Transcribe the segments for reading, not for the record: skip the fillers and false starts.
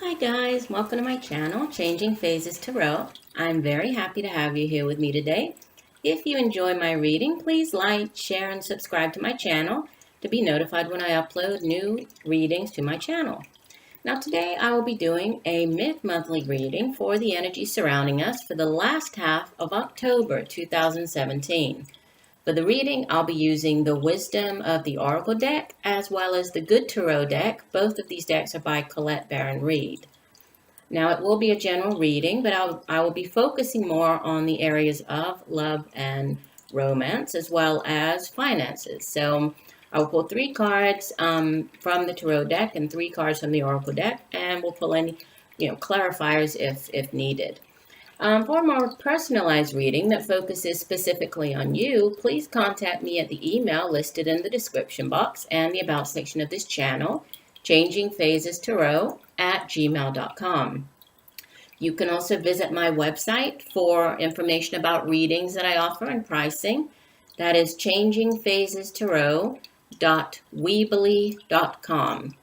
Hi guys, welcome to my channel, Changing Phases Tarot. I'm very happy to have you here with me today. If you enjoy my reading, please like, share, and subscribe to my channel to be notified when I upload new readings to my channel. Now today I will be doing a mid-monthly reading for the energy surrounding us for the last half of October 2017. For the reading, I'll be using the Wisdom of the Oracle deck as well as the Good Tarot deck. Both of these decks are by Colette Baron Reed. Now, it will be a general reading, but I will be focusing more on the areas of love and romance as well as finances. So I will pull 3 cards from the Tarot deck and 3 cards from the Oracle deck, and we'll pull any clarifiers if needed. For a more personalized reading that focuses specifically on you, please contact me at the email listed in the description box and the About section of this channel, changingphasestarot@gmail.com. You can also visit my website for information about readings that I offer and pricing. That is changingphasestarot.weebly.com.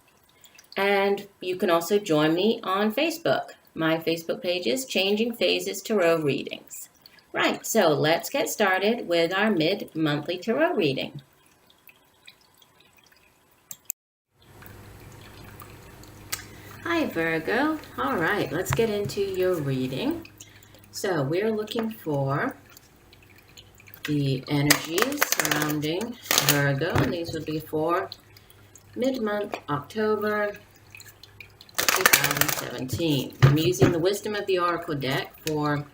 And you can also join me on Facebook. My Facebook page is Changing Phases Tarot Readings. Right, so let's get started with our mid-monthly tarot reading. Hi Virgo. All right, let's get into your reading. So we're looking for the energies surrounding Virgo, and these would be for mid-month October 2017. I'm using the Wisdom of the Oracle deck for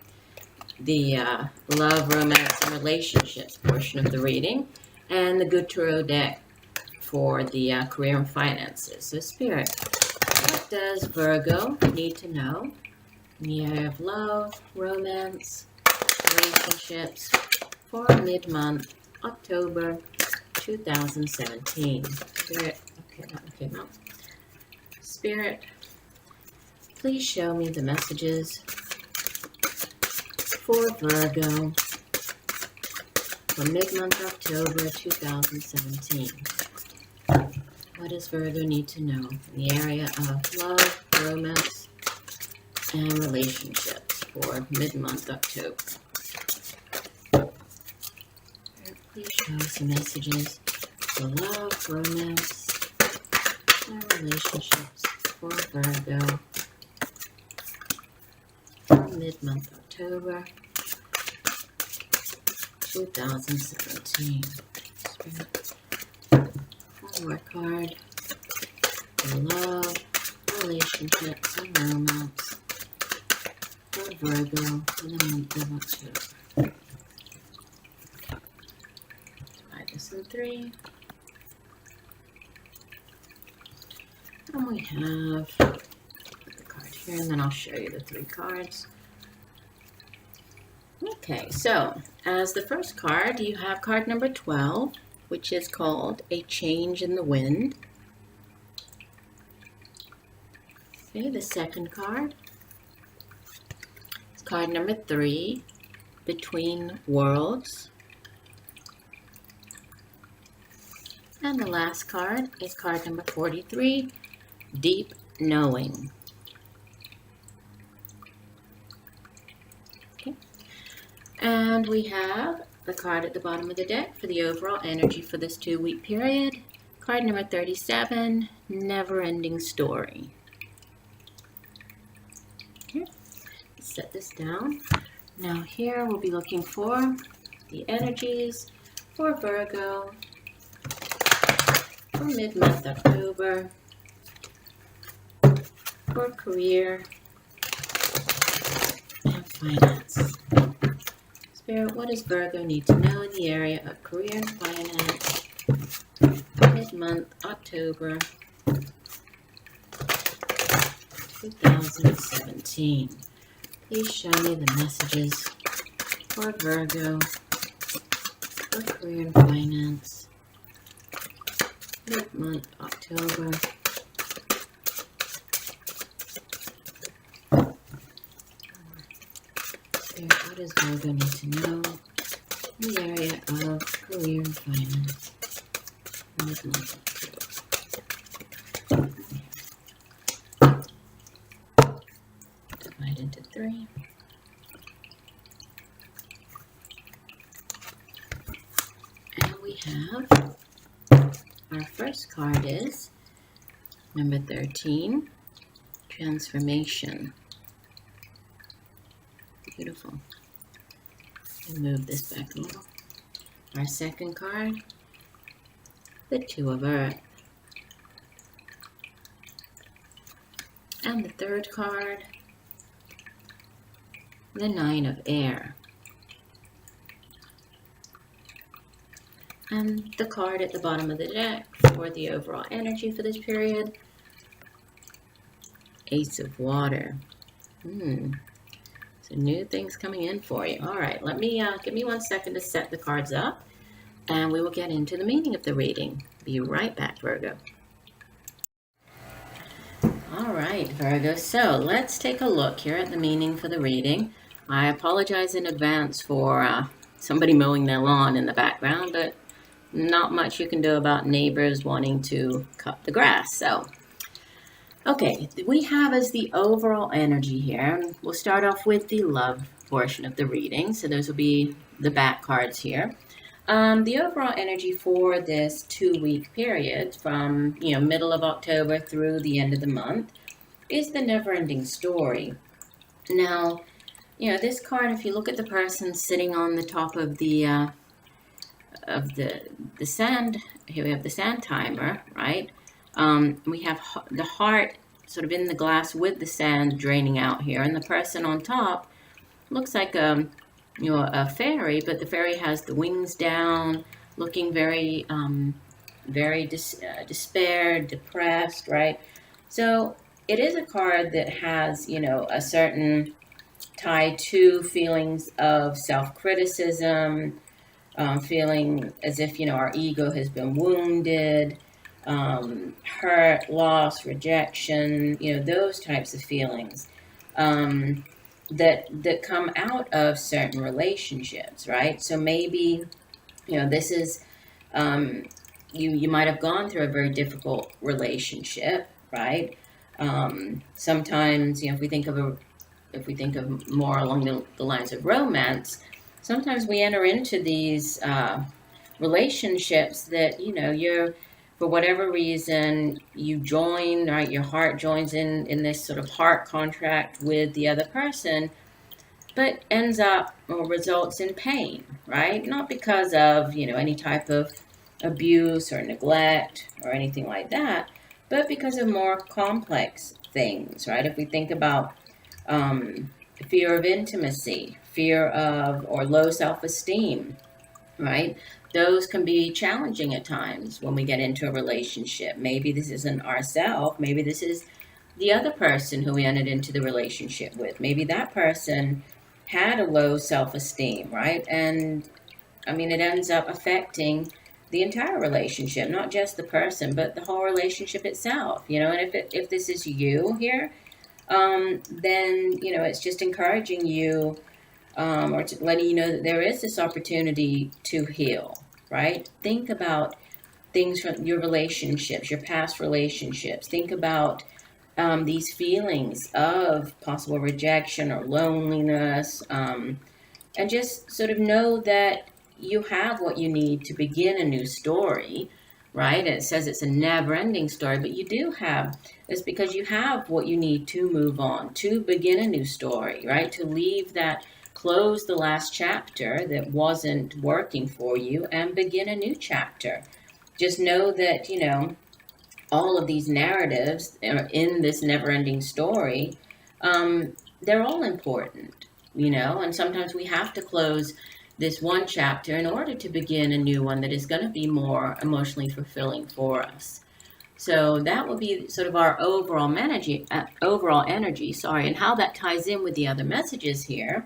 the love, romance, and relationships portion of the reading, and the Good Tarot deck for the career and finances. So Spirit, what does Virgo need to know in the area of love, romance, relationships for mid-month October 2017? Spirit, okay, no. Spirit, please show me the messages for Virgo for mid-month October 2017. What does Virgo need to know in the area of love, romance, and relationships for mid-month October? Please show us the messages for love, romance, and relationships for Virgo for mid-month October 2017. Spirit, one more card for love, relationships, and romance for Virgo for the month of October. Try this in 3. And we have the card here, and then I'll show you the 3 cards. Okay, so as the first card, you have card number 12, which is called A Change in the Wind. Okay, the second card is card number 3, Between Worlds. And the last card is card number 43, Deep Knowing. Okay. And we have the card at the bottom of the deck for the overall energy for this 2-week period. Card number 37, Never Ending Story. Okay. Let's set this down. Now here we'll be looking for the energies for Virgo for mid-month October, for career and finance. Spirit, what does Virgo need to know in the area of career and finance mid-month October 2017? Please show me the messages for Virgo for career and finance mid-month October 2017. What does Virgo need to know in the area of career and finance mid-month October? 3. And we have, our first card is number 13, transformation. Beautiful. And move this back a little. Our second card, the 2 of Earth. And the third card, the 9 of Air. And the card at the bottom of the deck for the overall energy for this period, Ace of Water. So new things coming in for you. All right, let me give me 1 second to set the cards up, and we will get into the meaning of the reading. Be right back, Virgo. All right, Virgo, so let's take a look here at the meaning for the reading. I apologize in advance for somebody mowing their lawn in the background, but not much you can do about neighbors wanting to cut the grass. So, okay, we have as the overall energy here. We'll start off with the love portion of the reading. So those will be the back cards here. The overall energy for this 2-week period from, middle of October through the end of the month is the never-ending story. Now, this card, if you look at the person sitting on the top of the sand, here we have the sand timer, right? We have the heart sort of in the glass with the sand draining out here, and the person on top looks like a fairy, but the fairy has the wings down, looking very despaired, depressed, right? So it is a card that has, a certain tie to feelings of self-criticism, feeling as if, our ego has been wounded, hurt, loss, rejection, those types of feelings that come out of certain relationships, right? So maybe, this is, you might have gone through a very difficult relationship, right? Sometimes, if we think of more along the lines of romance, sometimes we enter into these relationships that, you're, for whatever reason, you join, right? Your heart joins in this sort of heart contract with the other person, but ends up or results in pain, right? Not because of, any type of abuse or neglect or anything like that, but because of more complex things, right? If we think about fear of intimacy, fear of or low self-esteem, right? Those can be challenging at times when we get into a relationship. Maybe this isn't ourselves. Maybe this is the other person who we entered into the relationship with. Maybe that person had a low self-esteem, right? And it ends up affecting the entire relationship, not just the person, but the whole relationship itself, and if this is you here, then, it's just encouraging you or letting you know that there is this opportunity to heal, right? Think about things from your relationships, your past relationships. Think about these feelings of possible rejection or loneliness, and just sort of know that you have what you need to begin a new story, right? It says it's a never-ending story, but you do have, it's because you have what you need to move on, to begin a new story, right? To leave that, close the last chapter that wasn't working for you and begin a new chapter. Just know that, all of these narratives in this never-ending story, they're all important, and sometimes we have to close this one chapter in order to begin a new one that is going to be more emotionally fulfilling for us. So that will be sort of our overall energy, and how that ties in with the other messages here.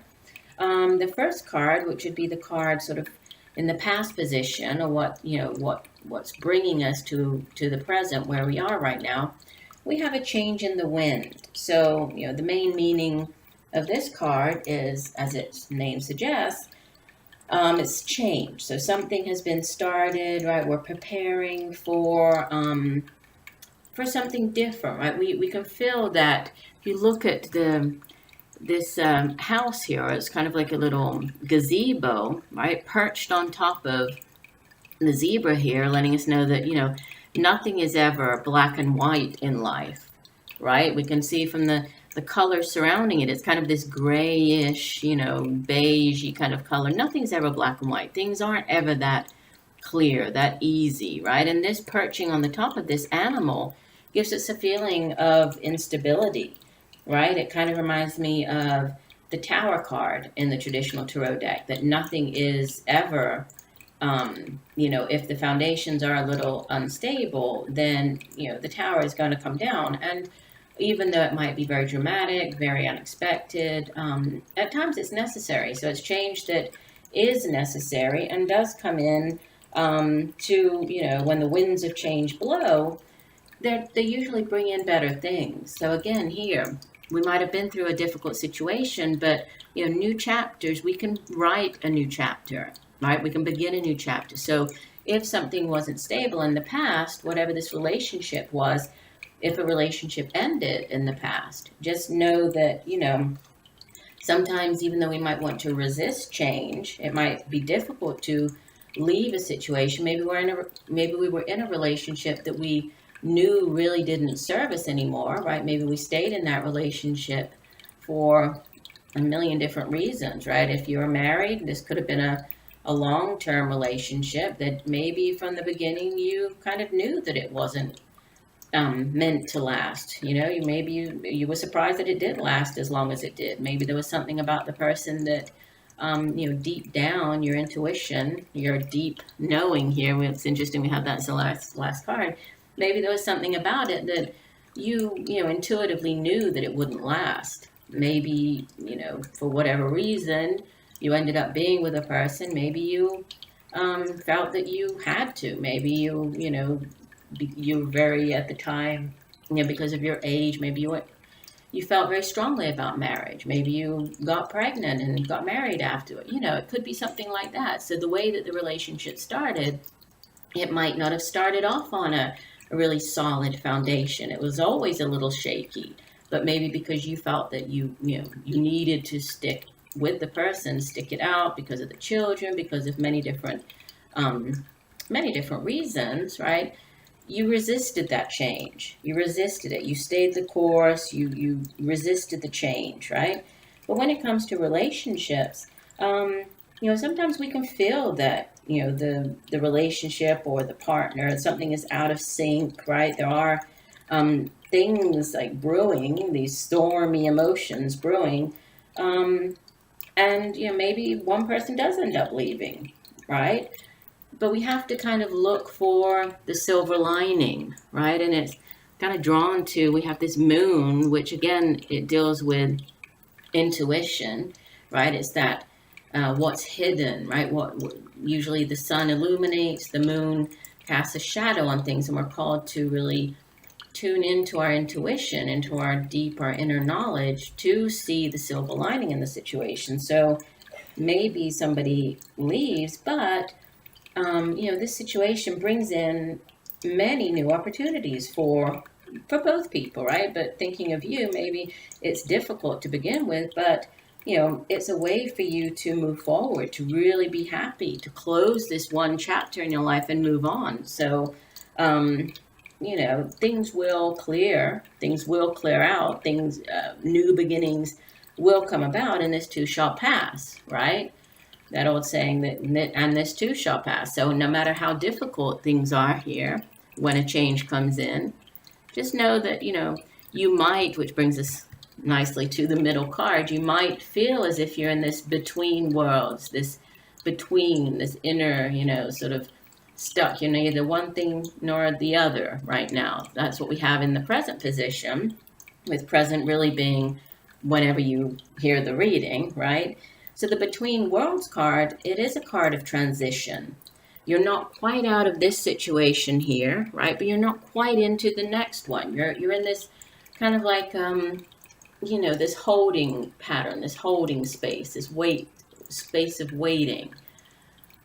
The first card, which would be the card sort of in the past position, or what's bringing us to the present where we are right now, we have a change in the wind. So, the main meaning of this card is, as its name suggests, it's change. So something has been started, right? We're preparing for something different, right? We can feel that if you look at this house here. It's kind of like a little gazebo, right? Perched on top of the zebra here, letting us know that, nothing is ever black and white in life, right? We can see from the color surrounding it, it's kind of this grayish, beigey kind of color. Nothing's ever black and white. Things aren't ever that clear, that easy, right? And this perching on the top of this animal gives us a feeling of instability, right? It kind of reminds me of the Tower card in the traditional tarot deck, that nothing is ever, if the foundations are a little unstable, then, the Tower is going to come down. And even though it might be very dramatic, very unexpected, at times it's necessary. So it's change that is necessary and does come in when the winds of change blow, they usually bring in better things. So again, here, we might have been through a difficult situation, but, new chapters, we can write a new chapter, right? We can begin a new chapter. So if something wasn't stable in the past, whatever this relationship was, if a relationship ended in the past, just know that, sometimes even though we might want to resist change, it might be difficult to leave a situation. Maybe we were in a relationship that we knew really didn't serve us anymore, right? Maybe we stayed in that relationship for a million different reasons, right? If you were married, this could have been a long-term relationship that maybe from the beginning you kind of knew that it wasn't meant to last. You were surprised that it did last as long as it did. Maybe there was something about the person that, deep down, your intuition, your deep knowing here. It's interesting we have that as the last card. Maybe there was something about it that you intuitively knew that it wouldn't last. Maybe, for whatever reason, you ended up being with a person. Maybe you felt that you had to. Maybe you were very, at the time, because of your age, maybe you felt very strongly about marriage. Maybe you got pregnant and got married after it. It could be something like that. So the way that the relationship started, it might not have started off on a really solid foundation. It was always a little shaky, but maybe because you felt that you needed to stick with the person, stick it out because of the children, because of many different reasons, right? You resisted that change. You resisted it. You stayed the course. You resisted the change, right? But when it comes to relationships, sometimes we can feel that, the relationship or the partner, something is out of sync, right? There are things like brewing, these stormy emotions brewing, and, maybe one person does end up leaving, right? But we have to kind of look for the silver lining, right? And it's kind of drawn to, we have this moon, which again, it deals with intuition, right? It's that what's hidden, right? What usually the sun illuminates, the moon casts a shadow on things, and we're called to really tune into our intuition, into our inner knowledge to see the silver lining in the situation. So maybe somebody leaves, but this situation brings in many new opportunities for both people, right? But thinking of you, maybe it's difficult to begin with, but, it's a way for you to move forward, to really be happy, to close this one chapter in your life and move on. So, things will clear out, new beginnings will come about, and this too shall pass, right? That old saying that, and this too shall pass. So no matter how difficult things are here, when a change comes in, just know that, you might, which brings us nicely to the middle card, you might feel as if you're in this between worlds, this inner, sort of stuck, neither one thing nor the other right now. That's what we have in the present position, with present really being whenever you hear the reading, right? So the Between Worlds card, it is a card of transition. You're not quite out of this situation here, right? But you're not quite into the next one. You're in this kind of like, this holding pattern, this holding space, this space of waiting.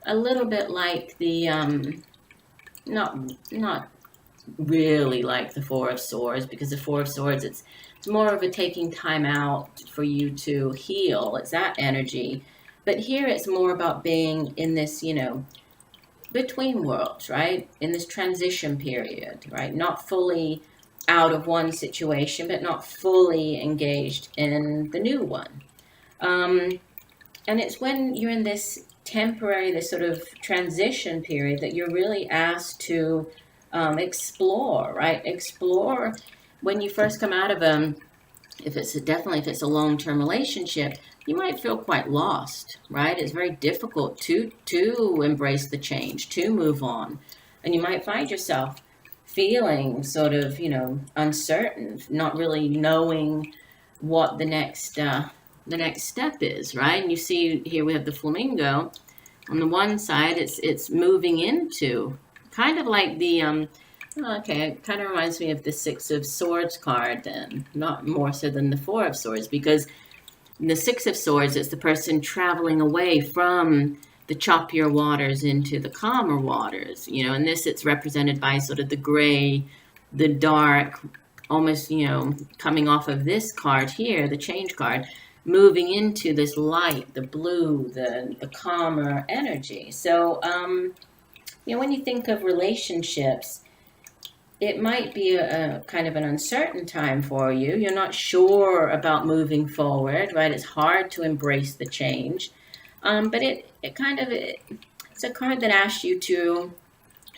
A little bit like the, not really like the Four of Swords, because the Four of Swords, it's more of a taking time out for you to heal. It's that energy. But here it's more about being in this, between worlds, right? In this transition period, right? Not fully out of one situation, but not fully engaged in the new one. And it's when you're in this temporary, this sort of transition period, that you're really asked to explore, right? Explore when you first come out of them. If it's a long-term relationship, you might feel quite lost, right? It's very difficult to embrace the change, to move on. And you might find yourself feeling sort of, uncertain, not really knowing what the next step is, right? And you see here we have the flamingo. On the one side, it's moving into kind of like the okay, it kind of reminds me of the Six of Swords card, and not more so than the Four of Swords, because in the Six of Swords, it's the person traveling away from the choppier waters into the calmer waters. In this, it's represented by sort of the gray, the dark, almost, coming off of this card here, the change card, moving into this light, the blue, the calmer energy. So, when you think of relationships, it might be a kind of an uncertain time for you. You're not sure about moving forward, right? It's hard to embrace the change. But it's a card that asks you to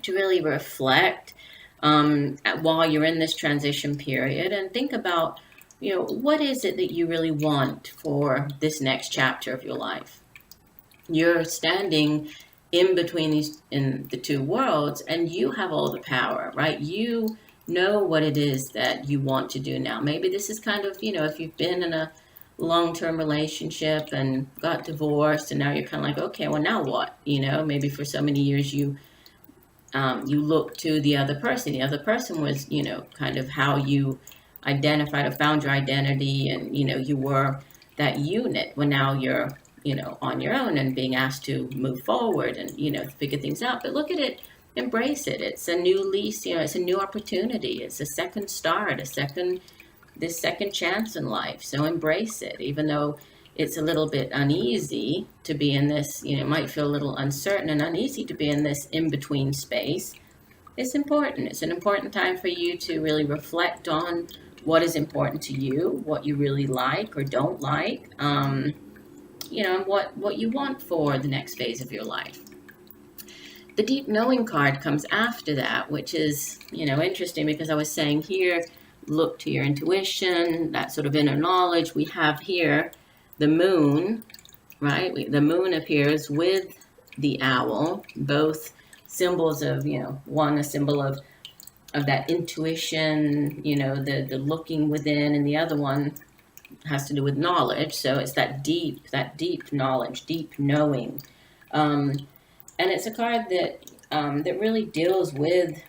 really reflect while you're in this transition period, and think about, what is it that you really want for this next chapter of your life? You're standing in between in the two worlds, and you have all the power, right? You know what it is that you want to do now. Maybe this is kind of, if you've been in a long-term relationship and got divorced, and now you're kind of like, okay, well, now what? Maybe for so many years you look to the other person. The other person was, kind of how you identified or found your identity, and, you were that unit. Well, now you're on your own and being asked to move forward and, figure things out. But look at it, embrace it. It's a new lease, it's a new opportunity. It's a second start, this second chance in life. So embrace it, even though it's a little bit uneasy to be in this, it might feel a little uncertain and uneasy to be in this in-between space. It's important. It's an important time for you to really reflect on what is important to you, what you really like or don't like, and what you want for the next phase of your life. The deep knowing card comes after that, which is, interesting, because I was saying here, look to your intuition, that sort of inner knowledge. We have here the moon, right? The moon appears with the owl, both symbols of, one a symbol of that intuition, the looking within, and the other one has to do with knowledge. So it's that deep knowledge, deep knowing. And it's a card that really deals with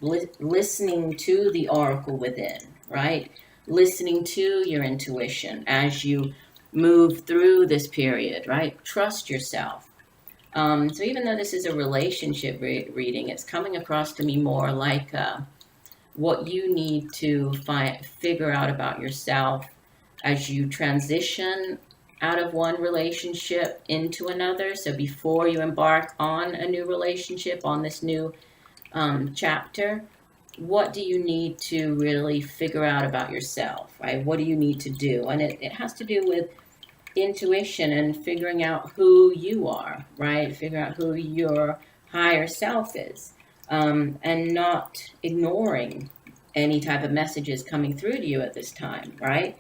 listening to the oracle within, right? Listening to your intuition as you move through this period, right? Trust yourself. So even though this is a relationship reading, it's coming across to me more like what you need to figure out about yourself as you transition out of one relationship into another. So before you embark on a new relationship, on this new chapter, what do you need to really figure out about yourself, right? What do you need to do? And it has to do with intuition and figuring out who you are, right? Figure out who your higher self is, and not ignoring any type of messages coming through to you at this time, right?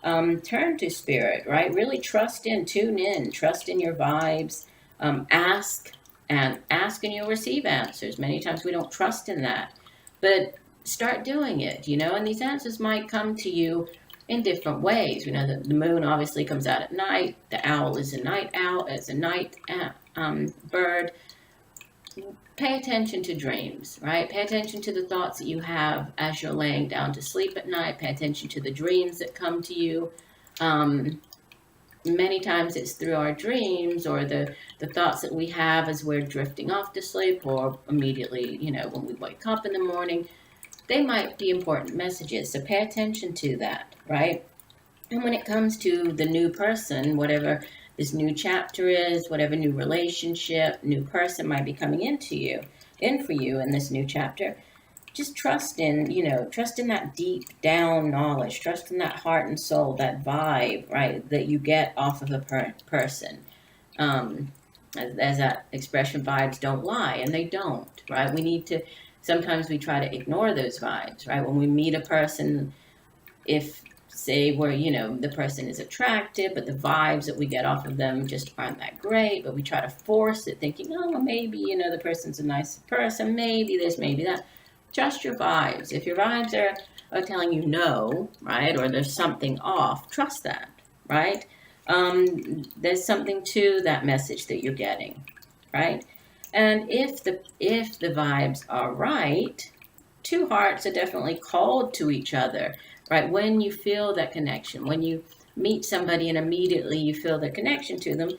Turn to spirit, right? Really tune in, trust in your vibes, ask and you'll receive answers. Many times we don't trust in that, but start doing it, and these answers might come to you in different ways. The moon obviously comes out at night. The owl is a night owl, it's a night bird. Pay attention to dreams, right? Pay attention to the thoughts that you have as you're laying down to sleep at night. Pay attention to the dreams that come to you. Many times it's through our dreams or the thoughts that we have as we're drifting off to sleep, or immediately, when we wake up in the morning. they might be important messages. So pay attention to that, right? And when it comes to the new person, whatever this new chapter is, whatever new relationship, new person might be coming in for you in this new chapter, just trust in, trust in that deep down knowledge, trust in that heart and soul, that vibe, right, that you get off of a person. As that expression, vibes don't lie, and they don't, right? Sometimes we try to ignore those vibes, right? When we meet a person, if say where, the person is attractive, but the vibes that we get off of them just aren't that great, but we try to force it thinking, oh, well, maybe, the person's a nice person, maybe this, maybe that. Trust your vibes. If your vibes are telling you no, right, or there's something off, trust that, right? There's something to that message that you're getting, right? And if the vibes are right, two hearts are definitely called to each other, right? When you feel that connection, when you meet somebody and immediately you feel the connection to them,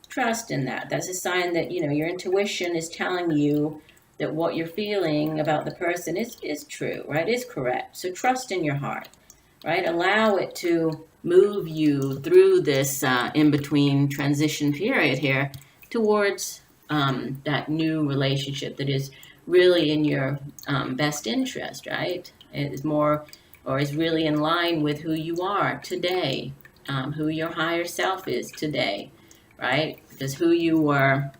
trust in that. That's a sign that, your intuition is telling you that what you're feeling about the person is true, right? Is correct. So trust in your heart, right? Allow it to move you through this in-between transition period here towards that new relationship that is really in your best interest, right? It is more, or is really in line with who you are today, who your higher self is today, right? Because who you were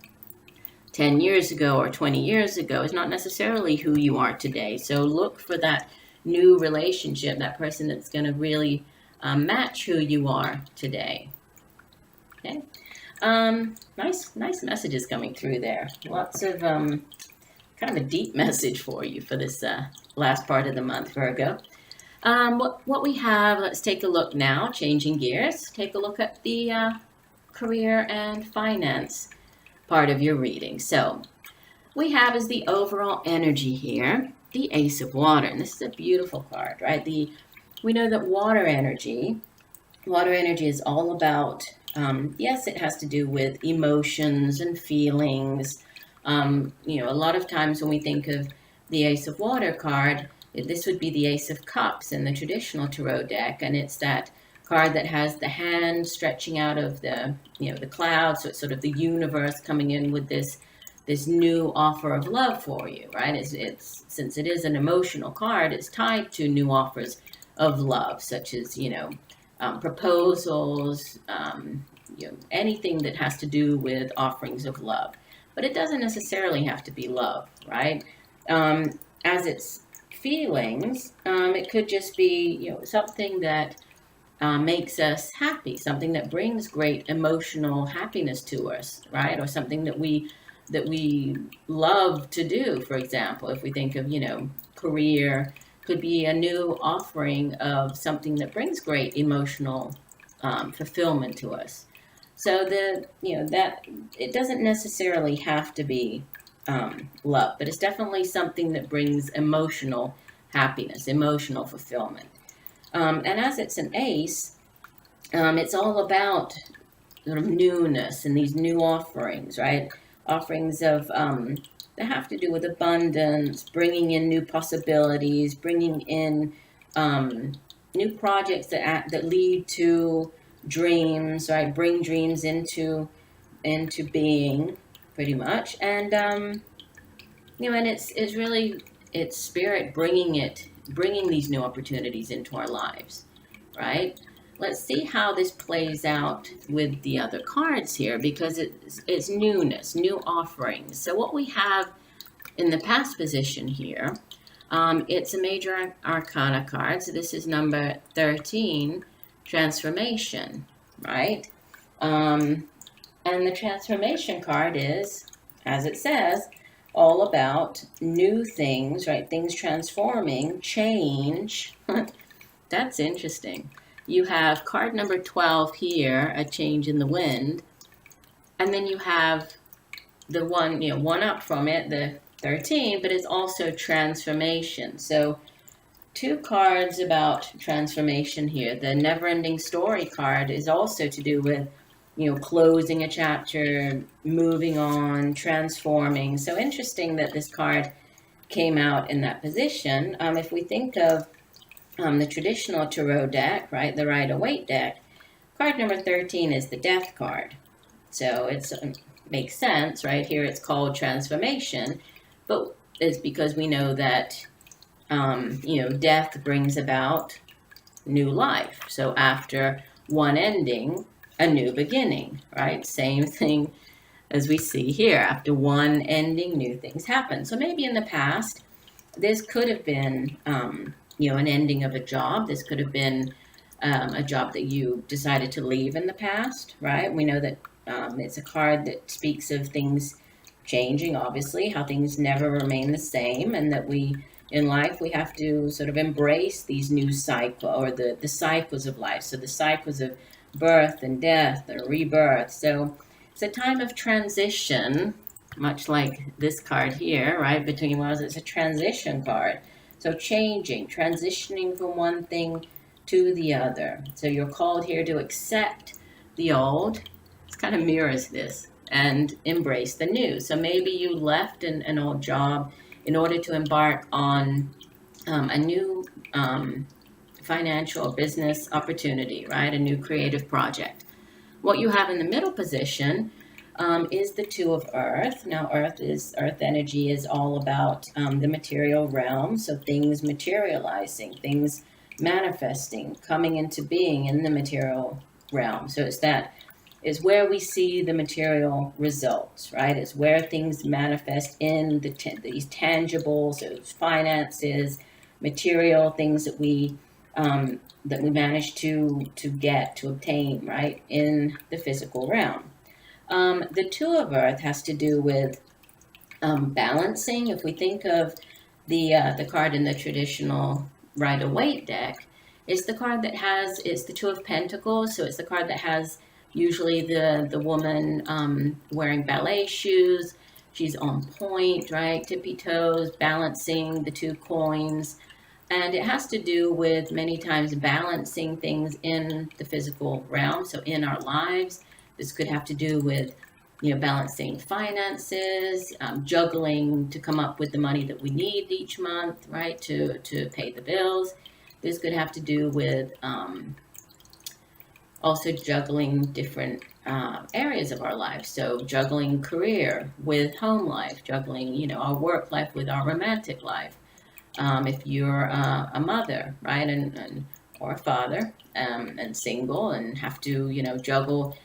10 years ago or 20 years ago is not necessarily who you are today. So look for that new relationship, that person that's going to really match who you are today. Okay. Nice messages coming through there. Lots of kind of a deep message for you for this last part of the month, Virgo. What we have, let's take a look now, changing gears. Take a look at the career and finance part of your reading. So we have as the overall energy here, the Ace of Water. And this is a beautiful card, right? We know that water energy is all about, yes, it has to do with emotions and feelings. A lot of times when we think of the Ace of Water card, this would be the Ace of Cups in the traditional tarot deck. And it's that card that has the hand stretching out of the clouds, so it's sort of the universe coming in with this new offer of love for you, right? It's since it is an emotional card, it's tied to new offers of love, such as proposals, anything that has to do with offerings of love. But it doesn't necessarily have to be love, right? As it's feelings, it could just be something that makes us happy, something that brings great emotional happiness to us, right? Or something that we love to do. For example, if we think of, career, could be a new offering of something that brings great emotional fulfillment to us. So that it doesn't necessarily have to be love, but it's definitely something that brings emotional happiness, emotional fulfillment. And as it's an ace, it's all about sort of newness and these new offerings, right? Offerings of that have to do with abundance, bringing in new possibilities, bringing in new projects that lead to dreams, right? Bring dreams into being, pretty much. And and it's really spirit bringing these new opportunities into our lives, right? Let's see how this plays out with the other cards here, because it's newness, new offerings. So what we have in the past position here, it's a major arcana card. So this is number 13, transformation, right? And the transformation card is, as it says, all about new things, right? Things transforming, change. That's interesting. You have card number 12 here, a change in the wind. And then you have the one up from it, the 13, but it's also transformation. So two cards about transformation here. The never-ending story card is also to do with, closing a chapter, moving on, transforming. So interesting that this card came out in that position. If we think of the traditional tarot deck, right, the Rider-Waite deck, card number 13 is the Death card. So it makes sense, right? Here it's called transformation, but it's because we know that, death brings about new life. So after one ending, a new beginning, right? Same thing as we see here. After one ending, new things happen. So maybe in the past, this could have been, an ending of a job. This could have been a job that you decided to leave in the past, right? We know that it's a card that speaks of things changing, obviously, how things never remain the same, and that in life, we have to sort of embrace these new cycle, or the cycles of life. So the cycles of birth and death and rebirth. So it's a time of transition, much like this card here, right? Between worlds, it's a transition card. So changing, transitioning from one thing to the other. So you're called here to accept the old. It kind of mirrors this, and embrace the new. So maybe you left an old job in order to embark on a new financial business opportunity, right? A new creative project. What you have in the middle position is the Two of Earth. Now, Earth energy is all about the material realm. So things materializing, things manifesting, coming into being in the material realm. So is where we see the material results, right? It's where things manifest in these tangibles, those finances, material things that we manage to obtain, right, in the physical realm. The Two of Earth has to do with balancing. If we think of the card in the traditional Rider-Waite deck, it's the card that it's the Two of Pentacles. So it's the card that has usually the woman wearing ballet shoes. She's on point, right? Tippy toes, balancing the two coins. And it has to do with many times balancing things in the physical realm. So in our lives, this could have to do with, balancing finances, juggling to come up with the money that we need each month, right, to pay the bills. This could have to do with also juggling different areas of our life. So juggling career with home life, juggling, our work life with our romantic life. If you're a mother, right, or a father, and single, and have to, juggle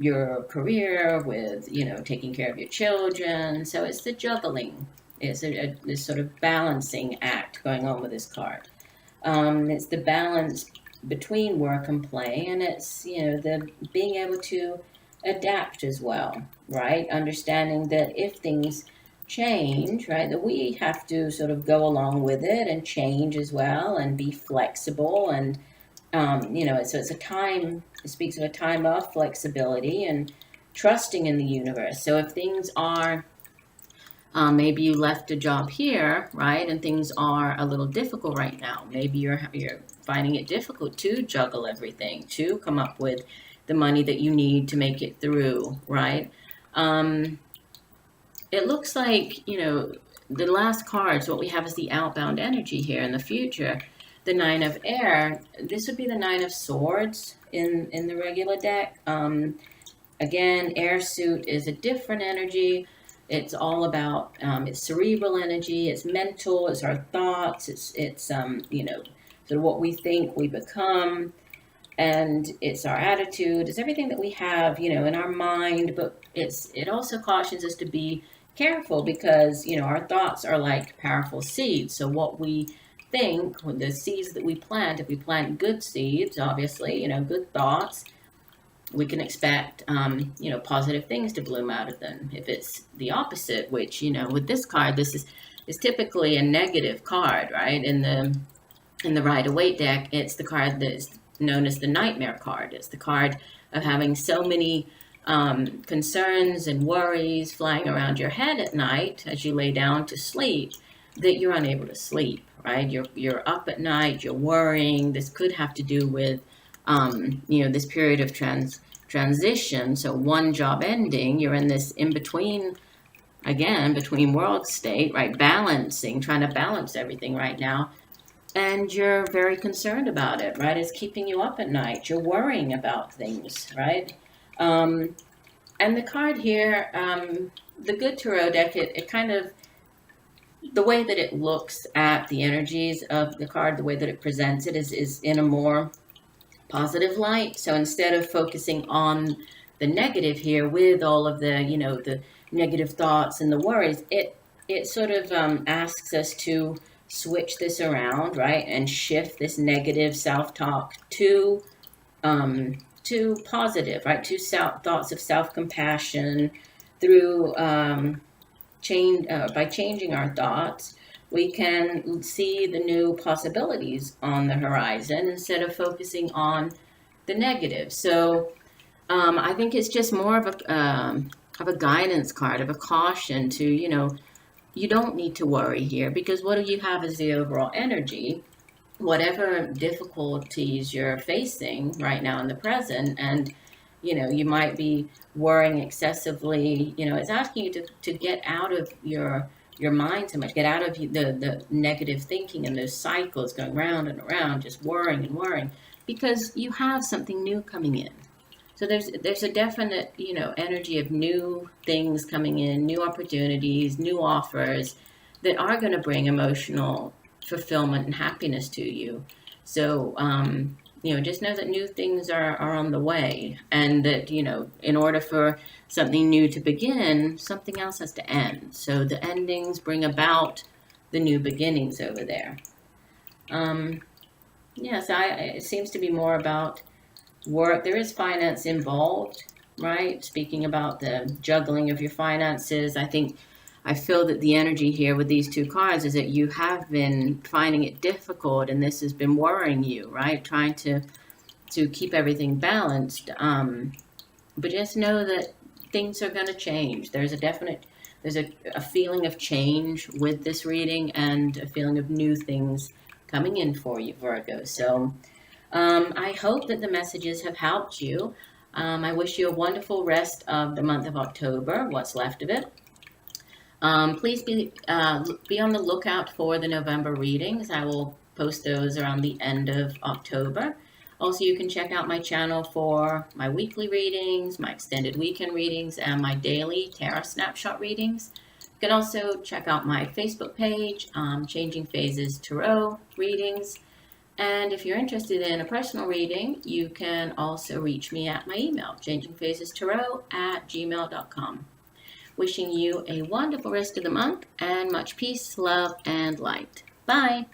your career with, taking care of your children. So it's the juggling. It's this sort of balancing act going on with this card. It's the balance between work and play, and it's, the being able to adapt as well, right? Understanding that if things change, right, that we have to sort of go along with it and change as well, and be flexible. And so it's a time, it speaks of a time of flexibility and trusting in the universe. So if things are, maybe you left a job here, right, and things are a little difficult right now. Maybe you're finding it difficult to juggle everything, to come up with the money that you need to make it through, right? It looks like, the last cards, what we have is the outbound energy here in the future. The Nine of Air, this would be the Nine of Swords in the regular deck. Again, air suit is a different energy. It's all about, it's cerebral energy, it's mental, it's our thoughts, it's sort of what we think we become, and it's our attitude, it's everything that we have, in our mind. But it also cautions us to be careful, because, our thoughts are like powerful seeds. So what we think, the seeds that we plant, if we plant good seeds, obviously, good thoughts, we can expect, positive things to bloom out of them. If it's the opposite, which, with this card, this is typically a negative card, right? In the Rider-Waite deck, it's the card that's known as the Nightmare card. It's the card of having so many concerns and worries flying around your head at night as you lay down to sleep, that you're unable to sleep, right? You're up at night, you're worrying. This could have to do with, this period of transition. So one job ending, you're in this in-between again, between world state, right? Balancing, trying to balance everything right now. And you're very concerned about it, right? It's keeping you up at night. You're worrying about things, right? Um, and the card here, the Good Tarot deck, it kind of, the way that it looks at the energies of the card, the way that it presents it is in a more positive light. So instead of focusing on the negative here with all of the, the negative thoughts and the worries, it sort of asks us to switch this around, right? And shift this negative self-talk to positive, right? To thoughts of self-compassion through by changing our thoughts, we can see the new possibilities on the horizon instead of focusing on the negative. So I think it's just more of a guidance card, of a caution to, you don't need to worry here, because what do you have as the overall energy? Whatever difficulties you're facing right now in the present, and you might be worrying excessively, it's asking you to get out of your mind so much, get out of the negative thinking and those cycles going round and around, just worrying and worrying, because you have something new coming in. So there's a definite, energy of new things coming in, new opportunities, new offers that are going to bring emotional fulfillment and happiness to you. So, just know that new things are on the way, and that, in order for something new to begin, something else has to end. So the endings bring about the new beginnings over there. It seems to be more about work. There is finance involved, right? Speaking about the juggling of your finances, I feel that the energy here with these two cards is that you have been finding it difficult, and this has been worrying you, right? Trying to keep everything balanced. But just know that things are going to change. There's a feeling of change with this reading, and a feeling of new things coming in for you, Virgo. So I hope that the messages have helped you. I wish you a wonderful rest of the month of October, what's left of it. Please be on the lookout for the November readings. I will post those around the end of October. Also, you can check out my channel for my weekly readings, my extended weekend readings, and my daily tarot snapshot readings. You can also check out my Facebook page, Changing Phases Tarot readings. And if you're interested in a personal reading, you can also reach me at my email, changingphasestarot@gmail.com. Wishing you a wonderful rest of the month, and much peace, love, and light. Bye.